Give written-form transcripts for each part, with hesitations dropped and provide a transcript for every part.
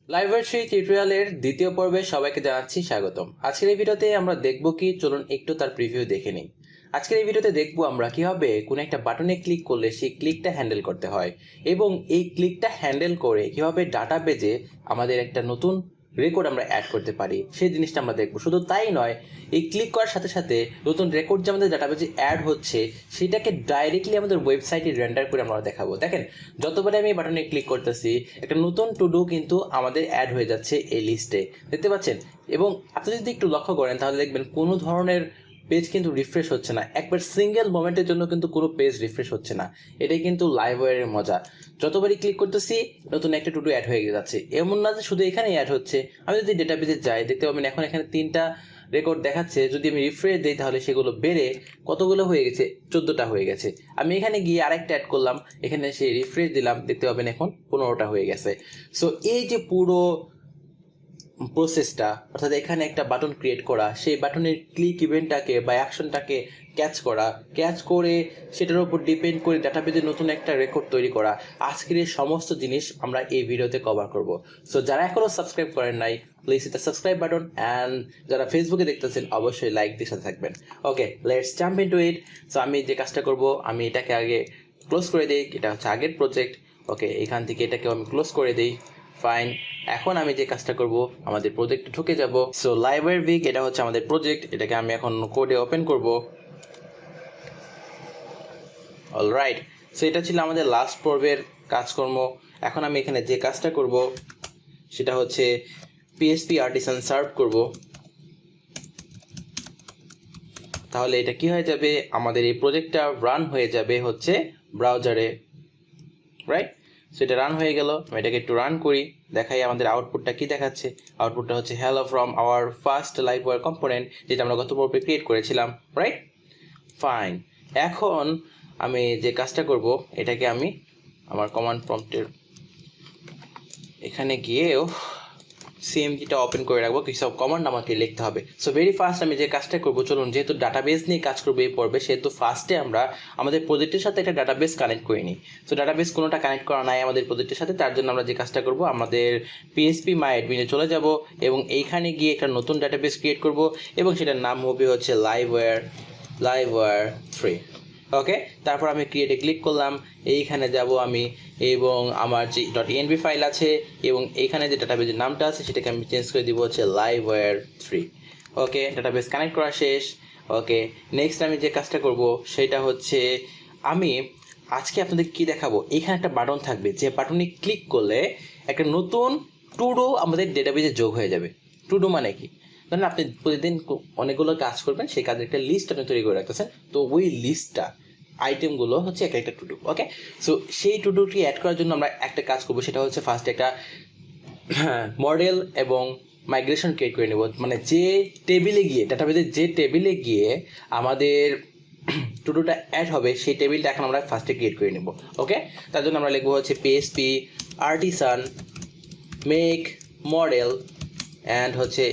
লাইভওয়্যার সেই টিউটোরিয়ালের দ্বিতীয় পর্বে সবাইকে জানাচ্ছি স্বাগতম। আজকের এই ভিডিওতে আমরা দেখব কি, চলুন একটু তার প্রিভিউ দেখে নিই। আজকের এই ভিডিওতে দেখব আমরা কিভাবে কোনো একটা বাটনে ক্লিক করলে সেই ক্লিকটা হ্যান্ডেল করতে হয় এবং এই ক্লিকটা হ্যান্ডেল করে কিভাবে ডাটাবেজে আমাদের একটা নতুন রেকর্ড আমরা অ্যাড করতে পারি সেই জিনিসটা আমরা দেখব। শুধু তাই নয়, এই ক্লিক করার সাথে সাথে নতুন রেকর্ড যে আমাদের ডাটাবেজে অ্যাড হচ্ছে সেটাকে ডাইরেক্টলি আমাদের ওয়েবসাইটে রেন্ডার করে আমরা দেখাবো। দেখেন, যতবারে আমি এই বাটনে ক্লিক করতেছি একটা নতুন টু ডু কিন্তু আমাদের অ্যাড হয়ে যাচ্ছে এই লিস্টে, দেখতে পাচ্ছেন। এবং আপনি যদি একটু লক্ষ্য করেন তাহলে দেখবেন কোনো ধরনের পেজ কিন্তু রিফ্রেশ হচ্ছে না, একবার সিঙ্গেল মোমেন্টের জন্য কিন্তু কোনো পেজ রিফ্রেশ হচ্ছে না। এটাই কিন্তু লাইভওয়্যারের মজা। যতবারই ক্লিক করতেছি নতুন একটা টু ডু অ্যাড হয়ে যাচ্ছে। এমন না যে শুধু এখানেই অ্যাড হচ্ছে, আমি যদি ডেটাবেজে যাই দেখতে পাবেন এখন এখানে 3টা রেকর্ড দেখাচ্ছে। যদি আমি রিফ্রেশ দিই তাহলে সেগুলো বেড়ে কতগুলো হয়ে গেছে, 14টা হয়ে গেছে। আমি এখানে গিয়ে আরেকটা অ্যাড করলাম, এখানে সে রিফ্রেশ দিলাম, দেখতে পাবেন এখন 15টা হয়ে গেছে। সো এই যে পুরো প্রসেসটা, অর্থাৎ এখানে একটা বাটন ক্রিয়েট করা, সেই বাটনের ক্লিক ইভেন্টটাকে বা অ্যাকশনটাকে ক্যাচ করে সেটার উপর ডিপেন্ড করে ডাটাবেজে নতুন একটা রেকর্ড তৈরি করা, আজকের এই সমস্ত জিনিস আমরা এই ভিডিওতে কভার করব। সো যারা এখনও সাবস্ক্রাইব করেন নাই, প্লিজ এটা সাবস্ক্রাইব বাটন, অ্যান্ড যারা ফেসবুকে দেখতেছেন অবশ্যই লাইক দিয়ে সাথে থাকবেন। Okay, let's jump into it. So আমি যে কাজটা করব, আমি এটাকে আগে ক্লোজ করে দিই। এটা হচ্ছে আগের প্রজেক্ট। ওকে, এখান থেকে এটাকেও আমি ক্লোজ করে দিই। ফাইন। এখন আমি যে কাজটা করব, আমাদের প্রজেক্টে ঢুকে যাব। সো লাইভওয়্যার উইক, এটা হচ্ছে আমাদের প্রজেক্ট। এটাকে আমি এখন কোডে ওপেন করব। অলরাইট, সো এটা ছিল আমাদের লাস্ট পর্বের কাজকর্ম। এখন আমি এখানে যে কাজটা করব সেটা হচ্ছে পিএসপি আর্টিসান সার্ভ করব। তাহলে এটা কি হয়ে যাবে, আমাদের এই প্রজেক্টটা রান হয়ে যাবে হচ্ছে ব্রাউজারে, রাইট। সো এটা রান হয়ে গেল। আমি এটাকে একটু রান করি, দেখাই আমাদের আউটপুটটা কি দেখাচ্ছে। আউটপুটটা হচ্ছে hello from our first Livewire component, যেটা আমরা গত পর্বে ক্রিয়েট করেছিলাম, রাইট। ফাইন। এখন আমি যে কাজটা করব, এটাকে আমি আমার কমান্ড প্রম্পটের এখানে গিয়েও সিএমজিটা ওপেন করে রাখবো, কিছু কমান্ড আমাকে লিখতে হবে। সো ভেরি ফার্স্ট আমি যে কাজটা করবো, চলুন, যেহেতু ডাটাবেস নিয়ে কাজ করবো এই পর্বে, সেহেতু ফার্স্টে আমরা আমাদের প্রজেক্টের সাথে একটা ডাটাবেস কানেক্ট করে নিই। সো ডাটাবেস কোনোটা কানেক্ট করা নাই আমাদের প্রজেক্টের সাথে, তার জন্য আমরা যে কাজটা করবো, আমাদের পিএসপি মাই অ্যাডমিনে চলে যাব এবং এইখানে গিয়ে একটা নতুন ডাটাবেস ক্রিয়েট করব এবং সেটার নাম হবে হচ্ছে লাইভওয়্যার 3। ওকে, তারপর আমি ক্রিয়েটে ক্লিক করলাম। এইখানে যাব আমি এবং আমার যে .env ফাইল আছে এবং এইখানে যে ডাটাবেজের নামটা আছে সেটাকে আমি চেঞ্জ করে দিব হচ্ছে লাইভওয়্যার 3। ওকে, ডাটাবেস কানেক্ট করা শেষ। ওকে, নেক্সট আমি যে কাজটা করব সেটা হচ্ছে, আমি আজকে আপনাদের কি দেখাবো, এখানে একটা বাটন থাকবে, যে বাটনে ক্লিক করলে একটা নতুন টু ডু আমাদের ডেটাবেজে যোগ হয়ে যাবে। টু ডু মানে কি, ধরেন আপনি প্রতিদিন অনেকগুলো কাজ করবেন, সেই কাজের একটা লিস্ট আপনি তৈরি করে রাখতেছেন। তো ওই লিস্টটা আইটেমগুলো হচ্ছে একটা একটা টু ডু। ওকে, সো সেই টু ডুটি অ্যাড করার জন্য আমরা একটা কাজ করবো, সেটা হচ্ছে ফার্স্ট একটা মডেল এবং মাইগ্রেশন ক্রিয়েট করে নেব। মানে যে টেবিলে গিয়ে, ডাটাবেজের যে টেবিলে গিয়ে আমাদের টু ডুটা অ্যাড হবে, সেই টেবিলটা এখন আমরা ফার্স্টে ক্রিয়েট করে নেব। ওকে, তার জন্য আমরা লিখবো হচ্ছে PSP artisan make model, and হচ্ছে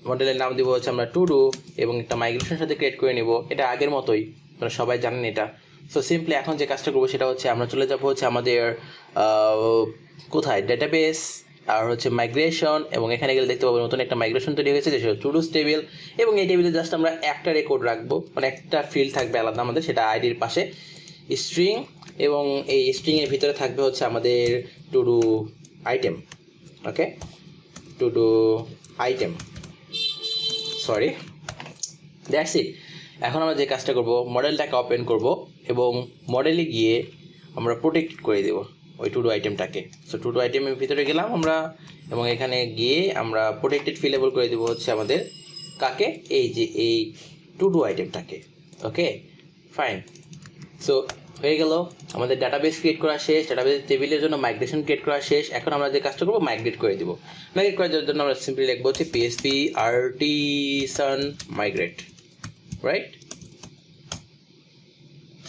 মডেলের নাম দিব হচ্ছে আমরা টু ডু, এবং একটা মাইগ্রেশনের সাথে ক্রিয়েট করে নেব। এটা আগের মতোই, আপনারা সবাই জানেন এটা। সো সিম্পলি এখন যে কাজটা করবো সেটা হচ্ছে, আমরা চলে যাব হচ্ছে আমাদের কোথায়, ডেটাবেস আর হচ্ছে মাইগ্রেশন, এবং এখানে গেলে দেখতে পাবো নতুন একটা মাইগ্রেশন তৈরি হয়েছে, যেটা টু ডুস টেবিল। এবং এই টেবিলে জাস্ট আমরা একটা রেকর্ড রাখবো, মানে একটা ফিল্ড থাকবে আলাদা আমাদের, সেটা আইডির পাশে স্ট্রিং, এবং এই স্ট্রিংয়ের ভিতরে থাকবে হচ্ছে আমাদের to do item. Okay, to do item, sorry, that's it. এখন আমরা যে কাজটা করব, মডেলটাকে ওপেন করব এবং মডেলে গিয়ে আমরা প্রোটেক্ট করে দেব ওই টু ডু আইটেমটাকে। সো টু ডু আইটেমের ভিতরে গেলাম আমরা, এবং এখানে গিয়ে আমরা প্রোটেক্টেড ফিলেবল করে দেবো হচ্ছে আমাদের কাকে, এই যে এই টু ডু আইটেমটাকে। Okay, fine. সো হয়ে গেল, আমাদের ডাটাবেস ক্রিয়েট করা শেষ, ডাটাবেস টেবিলের জন্য মাইগ্রেশন ক্রিয়েট করা শেষ। এখন আমরা যে কাজটা করবো, মাইগ্রেট করে দিব। মাইগ্রেট করার জন্য আমরা সিম্পলি লিখবো হচ্ছে PSP artisan migrate, right.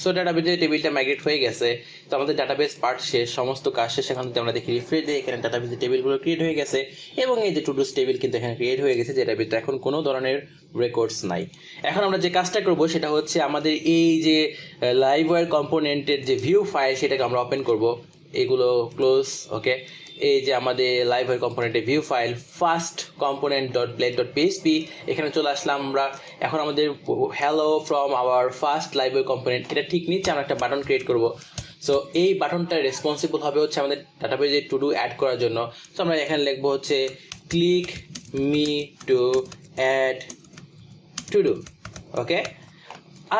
So ডাটাবেজের টেবিলটা মাইগ্রেট হয়ে গেছে। তো আমাদের ডাটাবেস পার্ট শেষ, সমস্ত কাজ শেষ। এখন যদি আমরা দেখি রিফ্রেশ দিই, এখানে ডাটাবেজের টেবিলগুলো ক্রিয়েট হয়ে গেছে এবং এই যে টু ডুস টেবিল কিন্তু এখানে ক্রিয়েট হয়ে গেছে, যেটার ভিতরে এখন কোনো ধরনের রেকর্ডস নাই। এখন আমরা যে কাজটা করব সেটা হচ্ছে, আমাদের এই যে লাইভওয়্যার কম্পোনেন্টের যে ভিউ ফাইল, সেটাকে আমরা ওপেন করব। এগুলো ক্লোজ। ওকে, এই যে আমাদের লাইভওয়্যার কম্পোনেন্টে view file first component dot blade dot PHP, এখানে চলে আসলাম আমরা। এখন আমাদের hello from our first Livewire component, এটা ঠিক নিচে আমরা একটা বাটন ক্রিয়েট করব। সো এই বাটনটা রেসপন্সিবল হবে হচ্ছে আমাদের ডাটাবেজে টু ডু অ্যাড করার জন্য। সো আমরা এখানে লিখবো হচ্ছে click me to add to do. Okay,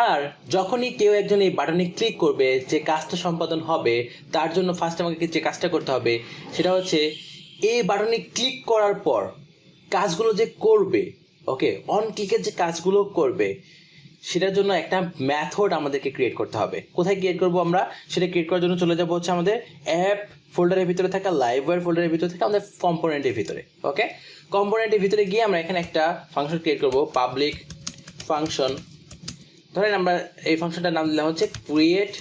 আর যখনই কেউ একজন এই বাটনে ক্লিক করবে, যে কাজটা সম্পাদন হবে তার জন্য ফার্স্ট আমাকে যে কাজটা করতে হবে সেটা হচ্ছে এই বাটনে ক্লিক করার পর কাজগুলো যে করবে, ওকে, অন ক্লিকের যে কাজগুলো করবে সেটার জন্য একটা মেথড আমাদেরকে ক্রিয়েট করতে হবে। কোথায় ক্রিয়েট করব আমরা? সেটা ক্রিয়েট করার জন্য চলে যাব হচ্ছে আমাদের অ্যাপ ফোল্ডারের ভিতরে থাকা লাইভওয়্যার ফোল্ডারের ভিতরে থাকা আমাদের কম্পোনেন্টের ভিতরে। ওকে, কম্পোনেন্টের ভিতরে গিয়ে আমরা এখানে একটা ফাংশন ক্রিয়েট করব, পাবলিক ফাংশন। ধরেন আমরা এই ফাংশনটার নাম দিলাম হচ্ছে ক্রিয়েট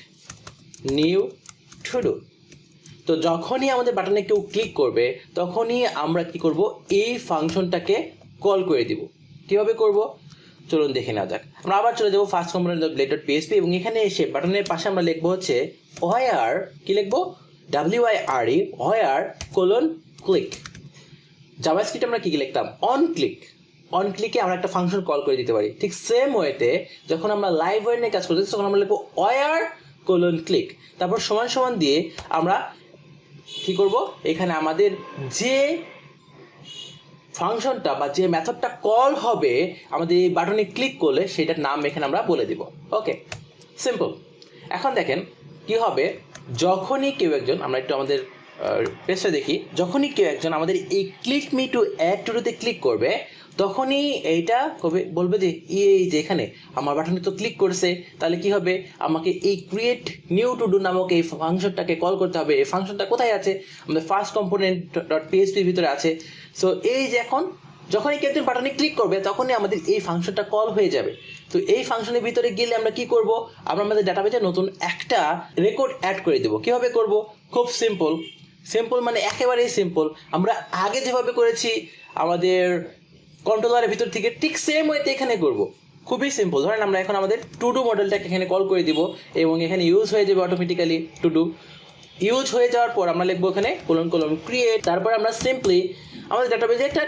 নিউ টু ডু। তো যখনই আমাদের বাটনে কেউ ক্লিক করবে তখনই আমরা কি করব, এই ফাংশনটাকে কল করে দিব। কিভাবে করব চলুন দেখে নেওয়া যাক। আমরা আবার চলে যাবো first component dot blade dot PHP এবং এখানে এসে বাটনের পাশে আমরা লিখবো হচ্ছে ওয়ার, কি লিখবো, WIRE ওয়ার কোলন ক্লিক। জাভাস্ক্রিপ্টে আমরা কি লিখতাম, অন ক্লিক। অন ক্লিকে আমরা একটা ফাংশন কল করে দিতে পারি। ঠিক সেম ওয়েতে যখন আমরা লাইভওয়্যার নিয়ে কাজ করতেছি তখন আমরা লিখবো ওয়ার কোলন ক্লিক, তারপর সমান সমান দিয়ে আমরা কি করব, এখানে আমাদের যে ফাংশনটা বা যে মেথডটা কল হবে আমাদের এই বাটনে ক্লিক করলে সেটার নাম এখানে আমরা বলে দিব। ওকে, সিম্পল। এখন দেখেন কি হবে, যখনই কেউ একজন, আমরা একটু আমাদের পেজটা দেখি, যখনই কেউ একজন আমাদের এই click me to add to ডুতে ক্লিক করবে তখনই এইটা কবে বলবে যে এই যে এখানে আমার বাটনে তো ক্লিক করছে, তাহলে কি হবে, আমাকে এই ক্রিয়েট নিউ টু ডু নামক এই ফাংশনটাকে কল করতে হবে। এই ফাংশনটা কোথায় আছে, আমাদের ফার্স্ট কম্পোনেন্ট ডট পিএইচপির ভিতরে আছে। সো এই যে এখন যখনই কেউ একজন বাটনে ক্লিক করবে তখনই আমাদের এই ফাংশনটা কল হয়ে যাবে। তো এই ফাংশনের ভিতরে গেলে আমরা কি করব, আমরা আমাদের ডাটাবেজে নতুন একটা রেকর্ড অ্যাড করে দেবো। কিভাবে করব, খুব সিম্পল। সিম্পল মানে একেবারেই সিম্পল। আমরা আগে যেভাবে করেছি আমাদের কন্ট্রোলারের ভিতর থেকে ঠিক সেম ওয়েতে এখানে করব। খুবই সিম্পল। ধরেন আমরা এখন আমাদের টু ডু মডেলটাকে এখানে কল করে দিব এবং এখানে ইউজ হয়ে যাবে অটোমেটিক্যালি টু ডু। ইউজ হয়ে যাওয়ার পর আমরা লিখবো এখানে কোলন কোলন ক্রিয়েট, তারপর আমরা সিম্পলি আমাদের ডাটাবেজে একটা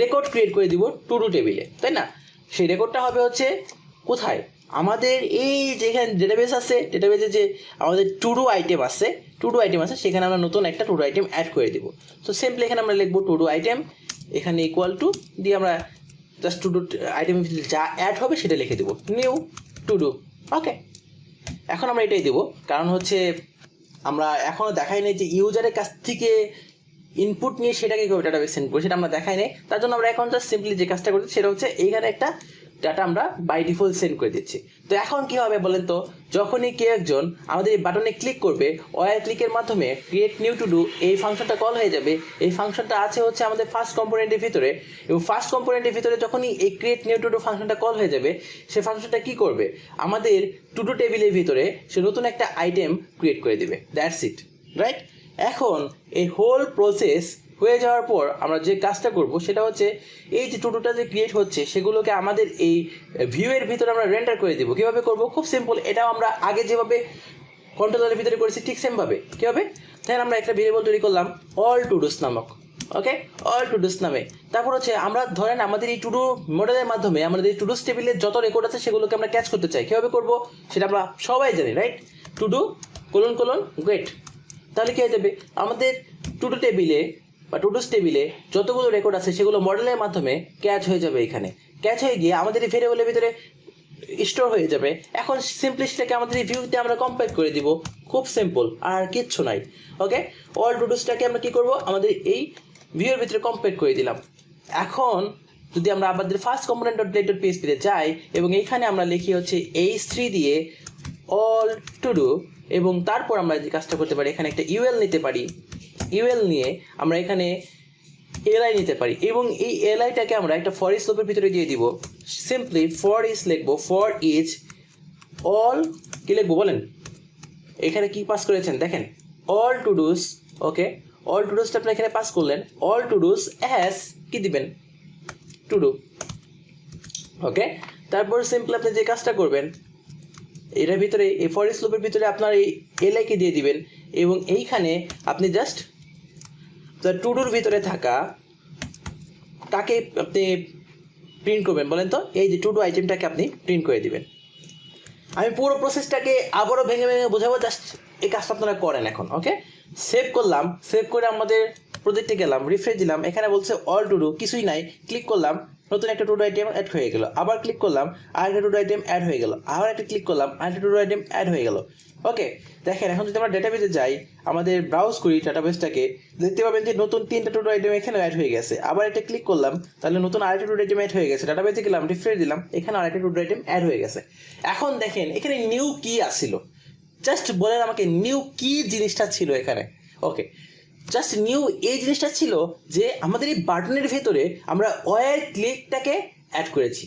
রেকর্ড ক্রিয়েট করে দিব টু ডু টেবিলে, তাই না? সেই রেকর্ডটা হবে হচ্ছে কোথায়, আমাদের এই যেখানে ডেটাবেস আছে, ডেটাবেসে যে আমাদের টু ডু আইটেম আছে, সেখানে আমরা নতুন একটা টু ডু আইটেম অ্যাড করে দিব। তো সিম্পলি এখানে আমরা লিখবো টু ডু আইটেম, এখানে ইকুয়াল টু দিয়ে আমরা জাস্ট টু ডু আইটেম যা অ্যাড হবে সেটা লিখে দেবো, নিউ টু ডু। ওকে, এখন আমরা এটাই দেবো, কারণ হচ্ছে আমরা এখনও দেখাই নেই যে ইউজারের কাছ থেকে ইনপুট নিয়ে সেটাকে কীভাবে ডাটাবেস সেন্ড করি, সেটা আমরা দেখাই নেই। তার জন্য আমরা এখন জাস্ট সিম্পলি যে কাজটা করছি সেটা হচ্ছে এইখানে একটা ডাটা আমরা বাই ডিফল্ট সেন্ড করে দিচ্ছি। তো এখন কি হবে বলেন তো, যখনই কেউ একজন আমাদের এই বাটনে ক্লিক করবে ওয়ার ক্লিকের মাধ্যমে ক্রিয়েট নিউ টু ডু এই ফাংশনটা কল হয়ে যাবে। এই ফাংশনটা আছে হচ্ছে আমাদের ফার্স্ট কম্পোনেন্টের ভিতরে, এবং ফার্স্ট কম্পোনেন্টের ভিতরে যখনই এই ক্রিয়েট নিউ টু ডু ফাংশনটা কল হয়ে যাবে সেই ফাংশনটা কি করবে, আমাদের টু ডু টেবিলের ভিতরে সে নতুন একটা আইটেম ক্রিয়েট করে দেবে। That's it, right? এখন এই হোল প্রসেস হয়ে যাওয়ার পর আমরা যে কাজটা করব সেটা হচ্ছে এই যে টু ডুটা যে ক্রিয়েট হচ্ছে সেগুলোকে আমাদের এই ভিউয়ের ভিতরে আমরা রেন্ডার করে দেবো। কীভাবে করব, খুব সিম্পল। এটাও আমরা আগে যেভাবে কন্ট্রোলারের ভিতরে করেছি ঠিক সেমভাবে। কীভাবে, তাহলে আমরা একটা ভেরিয়েবল তৈরি করলাম অল টু ডুস নামক। ওকে, অল টু ডুস নামে। তারপর হচ্ছে আমরা ধরেন আমাদের এই টু ডু মডেলের মাধ্যমে আমাদের এই টু ডুস টেবিলের যত রেকর্ড আছে সেগুলোকে আমরা ক্যাচ করতে চাই। কীভাবে করব সেটা আমরা সবাই জানি, right? To do colon colon get. তাহলে কী হয়ে যাবে, আমাদের টু ডু টেবিলে বা টু ডুস টেবিলে যতগুলো রেকর্ড আছে সেগুলো মডেলের মাধ্যমে ক্যাচ হয়ে যাবে। এখানে ক্যাচ হয়ে গিয়ে আমাদের এই ভেরিয়েবলের ভিতরে স্টোর হয়ে যাবে। এখন সিম্পলি সেটাকে আমাদের এই ভিউতে আমরা কম্পেয়ার করে দিব। খুব সিম্পল, আর কিচ্ছু নাই। ওকে, অল টু ডুসটাকে আমরা কী করবো, আমাদের এই ভিউয়ের ভিতরে কম্পেয়ার করে দিলাম। এখন যদি আমরা আমাদের first component dot blade dot পিএইচপিতে যাই এবং এইখানে আমরা লিখি হচ্ছে H3 দিয়ে অল টু ডু, এবং তারপর আমরা যে কাজটা করতে পারি এখানে একটা ইউএল নিতে পারি। ইউএল নিয়ে আমরা এখানে এলআই নিতে পারি এবং এই এলআইটাকে আমরা একটা ফর ইচ লুপের ভিতরে দিয়ে দিব। সিম্পলি ফর ইচ লিখবো, ফর ইচ অল, কি লিখবো বলেন, এখানে কি পাস করেছেন দেখেন, all to dos. Okay, all to ডুসটা আপনি এখানে পাস করলেন, অল টু ডুস অ্যাজ কি দিবেন, টু ডু। ওকে, তারপর সিম্পলি আপনি যে কাজটা করবেন এটার ভিতরে এই ফর ইচ লুপের ভিতরে আপনার এই এলআইকে দিয়ে দিবেন এবং এইখানে আপনি জাস্ট টু ডুর ভিতরে থাকা কাকে আপনি প্রিন্ট করবেন বলেন তো? এই যে টু ডু আইটেমটাকে আপনি প্রিন্ট করে দিবেন। আমি পুরো প্রসেসটাকে আবারও ভেঙে ভেঙে বোঝাবো, জাস্ট এই কাজটা আপনারা করেন এখন। ওকে, সেভ করলাম, সেভ করে আমাদের প্রজেক্টে গেলাম, রিফ্রেশ দিলাম, এখানে বলছে অল টু ডু, কিছুই নাই, ক্লিক করলাম, নতুন একটা টু ডু আইটেম অ্যাড হয়ে গেল, আবার ক্লিক করলাম, আরেকটা টু ডু আইটেম অ্যাড হয়ে গেল, আবার একটা ক্লিক করলাম, আরেকটা টু ডু আইটেম অ্যাড হয়ে গেল। ওকে, দেখেন এখন যদি আমরা ডেটাবেসে যাই, আমাদের ব্রাউজ করি ডেটাবেসটাকে, দেখতে পাবেন যে নতুন 3টা টু ডু আইটেম এখানে অ্যাড হয়ে গেছে। আবার একটা ক্লিক করলাম, তাহলে নতুন আরেকটা টু ডু আইটেম অ্যাড হয়ে গেছে। ডেটাবেসে গেলাম, রিফ্রেশ দিলাম, এখানে আরেকটা টু ডু আইটেম অ্যাড হয়ে গেছে। এখন দেখেন এখানে নিউ কি আসছিল, জাস্ট বলেন আমাকে নিউ কি জিনিসটা ছিল এখানে। ওকে, জাস্ট নিউ এই জিনিসটা ছিল যে আমাদের এই বাটনের ভেতরে আমরা ওয়্যার ক্লিকটাকে অ্যাড করেছি।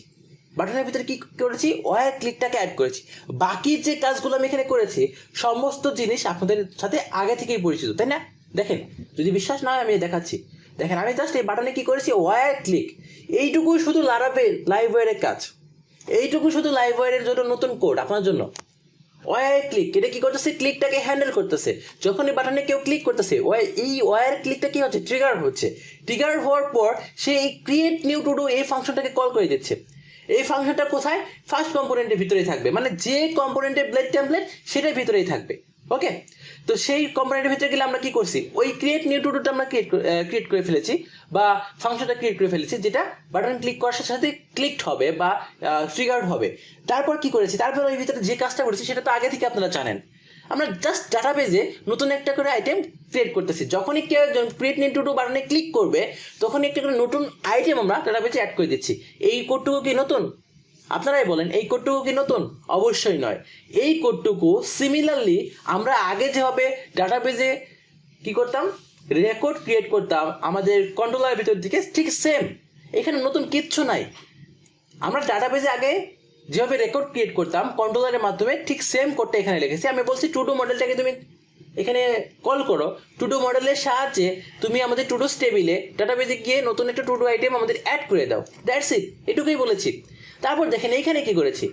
বাটনের ভিতরে কি করেছি? ওয়্যার ক্লিকটাকে অ্যাড করেছি। বাকি যে কাজগুলো আমি এখানে করেছি সমস্ত জিনিস আপনাদের সাথে আগে থেকেই পরিচিত, তাই না? দেখেন, যদি বিশ্বাস না হয় আমি দেখাচ্ছি। দেখেন আমি জাস্ট এই বাটনে কি করেছি, ওয়্যার ক্লিক, এইটুকু শুধু লারাভেল লাইভওয়্যারের কাজ, এইটুকু শুধু লাইভওয়্যারের জন্য নতুন কোড আপনার জন্য। ওয়্যার ক্লিক এটা কি করতেছে? ক্লিকটাকে হ্যান্ডেল করতেছে। যখন এই বাটনে কেউ ক্লিক করতেছে, এই ওয়্যার ক্লিকটা কি হচ্ছে? ট্রিগার হচ্ছে। ট্রিগার হওয়ার পর সে এই ক্রিয়েট নিউ টু ডু এই ফাংশনটাকে কল করে দিচ্ছে। এই ফাংশনটা কোথায়? ফার্স্ট কম্পোনেন্টের ভিতরেই থাকবে, মানে যে কম্পোনেন্টের ব্লেড টেমপ্লেট সেটার ভিতরেই থাকবে। ওকে, তো সেই কম্পোনেন্টের ভিতরে গেলে আমরা কি করছি? ওই ক্রিয়েট নিউ টু ডুটা আমরা ক্রিয়েট করে ফেলেছি, বা ফাংশনটা ক্রিয়েট করে ফেলেছি, যেটা বাটন ক্লিক করার সাথে সাথে ক্লিকড হবে বা ট্রিগার্ড হবে। তারপর কি করেছি? তারপর ওই ভিতরে যে কাজটা করেছি সেটা তো আগে থেকে আপনারা জানেন। আমরা জাস্ট ডাটাবেজে নতুন একটা করে আইটেম ক্রিয়েট করতেছি। যখনই কেউ ক্রিয়েট নিউ টু ডু বাটনে ক্লিক করবে তখনই একটা করে নতুন আইটেম আমরা ডাটাবেজে অ্যাড করে দিচ্ছি। এই কোডটুকু কি নতুন? আপনারাই বলেন, এই কোডটুকু কি নতুন? অবশ্যই নয়। এই কোডটুকু সিমিলারলি আমরা আগে যেভাবে ডাটাবেজে কি করতাম, রেকর্ড ক্রিয়েট করতাম আমাদের কন্ট্রোলারের ভিতর থেকে, ঠিক সেম। এখানে নতুন কিচ্ছু নাই। আমরা ডাটাবেজে আগে যেভাবে রেকর্ড ক্রিয়েট করতাম কন্ট্রোলারের মাধ্যমে, ঠিক সেম কোডটা এখানে লিখেছি। আমি বলছি টু ডু মডেলটাকে তুমি এখানে কল করো। টু ডু মডেলের সাহায্যে তুমি আমাদের টু ডু টেবিলে ডাটাবেজে গিয়ে নতুন একটা টু ডু আইটেম আমাদের অ্যাড করে দাও। দ্যাটস ইট, এটুকুই বলেছি। তারপর দেখেন এইখানে কি করেছি,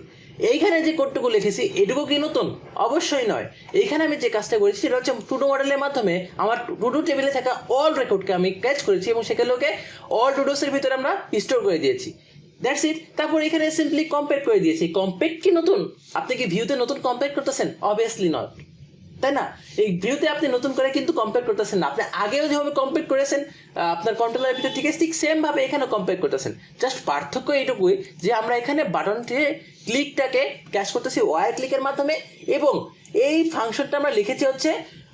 এইখানে যে কোডটুকু লিখেছি এটুকু কি নতুন? অবশ্যই নয়। এইখানে আমি যে কাজটা করেছি সেটা হচ্ছে টু ডু মডেলের মাধ্যমে আমার টু ডু টেবিলে থাকা অল রেকর্ডকে আমি ক্যাচ করেছি এবং সেগুলোকে অল টু ডুসের ভিতরে আমরা স্টোর করে দিয়েছি। That's it. তারপর এখানে সিম্পলি কম্পেয়ার করে দিয়েছি। কম্পেয়ার কি নতুন? আপনি কি ভিউতে নতুন কম্পেয়ার করতেছেন? অবভিয়াসলি নট, তাই না? এই ভিউতে আপনি নতুন করে কিন্তু কম্পেয়ার করতেছেন না। আপনি আগেও যেভাবে কম্পেয়ার করেছেন আপনার কন্ট্রোলারের ভিতর থেকে, ঠিক সেম ভাবে এখানে কম্পেয়ার করতেছেন। জাস্ট পার্থক্য এইটুকুই যে আমরা এখানে বাটনটি ক্লিকটাকে ক্যাচ করতেছি ওয়্যার ক্লিকের মাধ্যমে, এবং এই ফাংশনটা আমরা লিখেছি হচ্ছে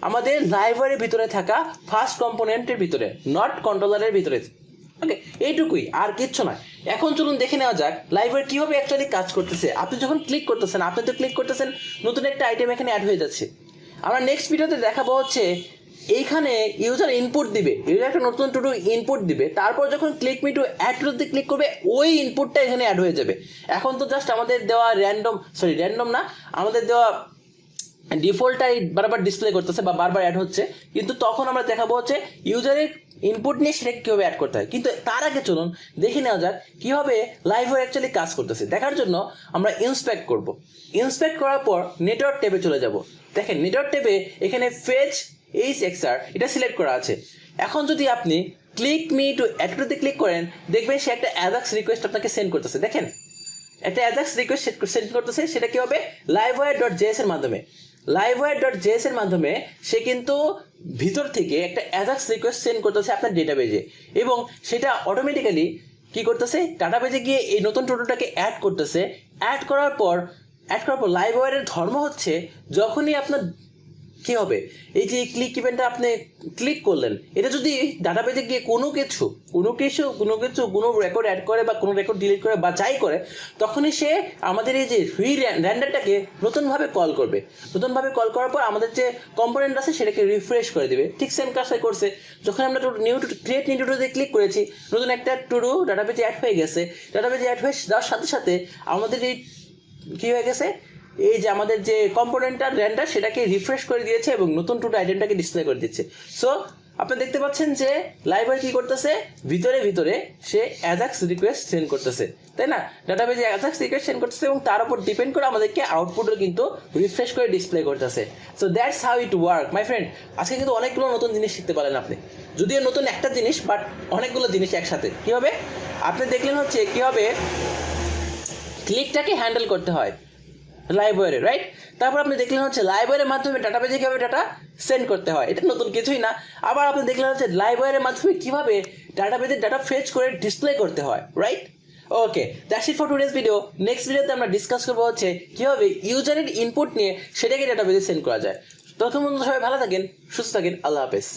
আমাদের লাইব্রেরির ভিতরে থাকা ফার্স্ট কম্পোনেন্টের ভিতরে, নট কন্ট্রোলারের ভিতরে। ওকে, এইটুকুই, আর কিচ্ছু নয়। এখন চলুন দেখে নেওয়া যাক লাইব্রেরি কিভাবে অ্যাকচুয়ালি কাজ করতেছে। আপনি যখন ক্লিক করতেছেন, আপনি তো ক্লিক করতেছেন, নতুন একটা আইটেম এখানে অ্যাড হয়ে যাচ্ছে। আমরা নেক্সট ভিডিওতে দেখাবো হচ্ছে এইখানে ইউজার ইনপুট দিবে, ইউজার একটা নতুন টু ডু ইনপুট দিবে, তারপর যখন click me to add to তে ক্লিক করবে ওই ইনপুটটা এখানে অ্যাড হয়ে যাবে। এখন তো জাস্ট আমাদের দেওয়া র্যান্ডম না, আমাদের দেওয়া ডিফল্টটাই বারবার ডিসপ্লে করতেছে বা বারবার অ্যাড হচ্ছে, কিন্তু তখন আমরা দেখাবো হচ্ছে ইউজারের ইনপুট নিয়ে সেটাকে কীভাবে অ্যাড করতে হয়। কিন্তু তার আগে চলুন দেখে নেওয়া যাক কীভাবে লাইভওয়্যার অ্যাকচুয়ালি কাজ করতেছে। দেখার জন্য আমরা ইন্সপেক্ট করব। ইন্সপেক্ট করার পর নেটওয়ার্ক ট্যাবে চলে যাব। দেখেন নেটওয়ার্ক ট্যাবে এখানে ফেচ এইচএক্সআর এটা সিলেক্ট করা আছে। এখন যদি আপনি ক্লিক মি টু অ্যাড টুতে ক্লিক করেন, দেখবেন সে একটা অ্যাজাক্স রিকোয়েস্ট আপনাকে সেন্ড করতেছে। দেখেন একটা অ্যাজাক্স রিকোয়েস্ট সেন্ড করতেছে, সেটা কি হবে? livewire.js এর মাধ্যমে। livewire.js এর মাধ্যমে সে কিন্তু ভিতর থেকে একটা অ্যাজাক্স রিকোয়েস্ট সেন্ড করতেছে আপনার ডেটাবেজে, এবং সেটা অটোমেটিক্যালি কি করতেছে, ডাটাবেজে গিয়ে এই নতুন টুটোটাকে অ্যাড করতেছে। অ্যাড করার পর লাইভওয়্যারের ধর্ম হচ্ছে যখনই আপনার কি হবে, এই যে ক্লিক ইভেন্টটা আপনি ক্লিক করলেন, এটা যদি ডাটাবেজে গিয়ে কোনো রেকর্ড অ্যাড করে বা কোনো রেকর্ড ডিলিট করে বা যাই করে, তখনই সে আমাদের এই যে র্যান্ডারটাকে নতুনভাবে কল করবে। নতুনভাবে কল করার পর আমাদের যে কম্পোনেন্ট আছে সেটাকে রিফ্রেশ করে দেবে। ঠিক সেম কাজটাই করছে। যখন আমরা ক্রিয়েট নিউ টু ক্লিক করেছি, নতুন একটা টু ডু ডাটাবেজে অ্যাড হয়ে গেছে। ডাটাবেজে অ্যাড হয়ে যাওয়ার সাথে সাথে আমাদের এই কী হয়ে গেছে, এই যে আমাদের যে কম্পোনেন্টটা র্যান্ডার সেটাকে রিফ্রেশ করে দিয়েছে এবং নতুন টু ডু আইটেমটাকে ডিসপ্লে করে দিচ্ছে। সো আপনি দেখতে পাচ্ছেন যে লাইব্রেরি কি করতেছে, ভিতরে ভিতরে সে অ্যাজাক্স রিকোয়েস্ট সেন্ড করতেছে, তাই না? ডাটাবেজে অ্যাজাক্স রিকোয়েস্ট সেন্ড করতেছে এবং তার উপর ডিপেন্ড করে আমাদেরকে আউটপুটও কিন্তু রিফ্রেশ করে ডিসপ্লে করতেছে। So that's how it work my friend. আজকে কিন্তু অনেকগুলো নতুন জিনিস শিখতে পারেন আপনি, যদিও নতুন একটা জিনিস বাট অনেকগুলো জিনিস একসাথে। কীভাবে আপনি দেখলেন হচ্ছে কীভাবে ক্লিকটাকে হ্যান্ডেল করতে হয় লাইব্রেরি, রাইট? তারপর আপনি দেখলেন হচ্ছে লাইব্রেরির মাধ্যমে ডাটাবেজে কীভাবে ডাটা সেন্ড করতে হয়, এটা নতুন কিছুই না। আবার আপনি দেখলেন হচ্ছে লাইব্রেরির মাধ্যমে কীভাবে ডাটাবেজের ডাটা ফেচ করে ডিসপ্লে করতে হয়, right? Okay, that's it for today's video. Next ভিডিওতে আমরা ডিসকাস করবো হচ্ছে কীভাবে ইউজারের ইনপুট নিয়ে সেটাকে ডাটাবেজে সেন্ড করা যায়। তখন পর্যন্ত সবাই ভালো থাকেন, সুস্থ থাকেন, আল্লাহ হাফেজ।